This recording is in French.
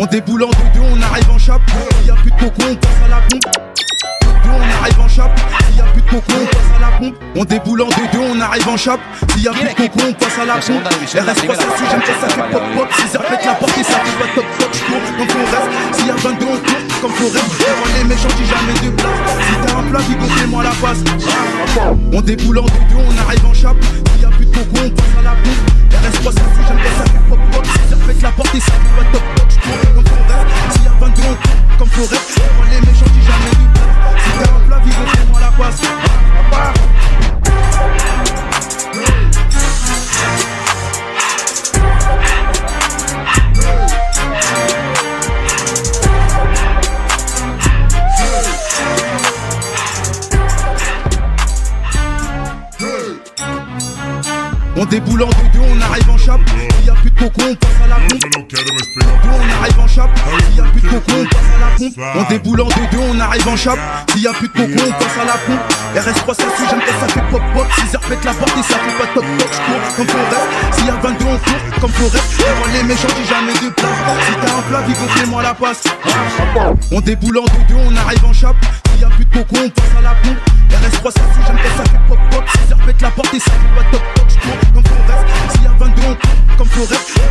On déboule en deux, on arrive en chape. S'il y a plus de coco, on passe à la pompe. On arrive en chape. S'il y a plus de coco, on passe à la pompe. On déboule en deux, on arrive en chape. S'il y a plus de coco, on passe à la pompe. RS3 j'aime que ça fait pop pop. 6 heures pète la porte et ça fait pas top top. J'cours comme Forest. S'il y a 22, on court comme Forest. Devant les méchants, j'ai jamais de place. Si t'as un plat, Vigo, fais-moi la face. On déboule en deux, on arrive en chape. S'il y a plus de coco, on passe à la pompe. RS3 j'aime que ça fait pop pop. 6 heures pète la porte et ça fait pas top top. J'cours comme Forest. S'il y a 22, on court comme Forest. Devant les méchants, j'ai jamais de place. Si t'as un plat, Vigo, fais-moi la face. On déboule en deux, on arrive en chape. S'il y a plus de coco, on passe à la pompe. On arrive en chape. S'il y a plus de coco, on passe à la pompe. On déboule en deux, on arrive en chape. S'il y a plus de coco, on passe à la pompe. RS3 ça suit, j'aime que ça fait pop pop. 6 heures pète la porte et ça fait pas top top. J'cours comme Forest. S'il y a 22, on court comme Forest. Devant les méchants, j'ai jamais de place. Si t'as un plat, Vigo, fais-moi la passe. On déboule en deux, on arrive en chape. S'il y a plus de coco, on passe à la pompe. RS3 ça suit, j'aime que ça fait pop pop. 6 heures pète la porte et ça fait pas top top. J'cours comme Forest. S'il y a 22, on court comme Forest.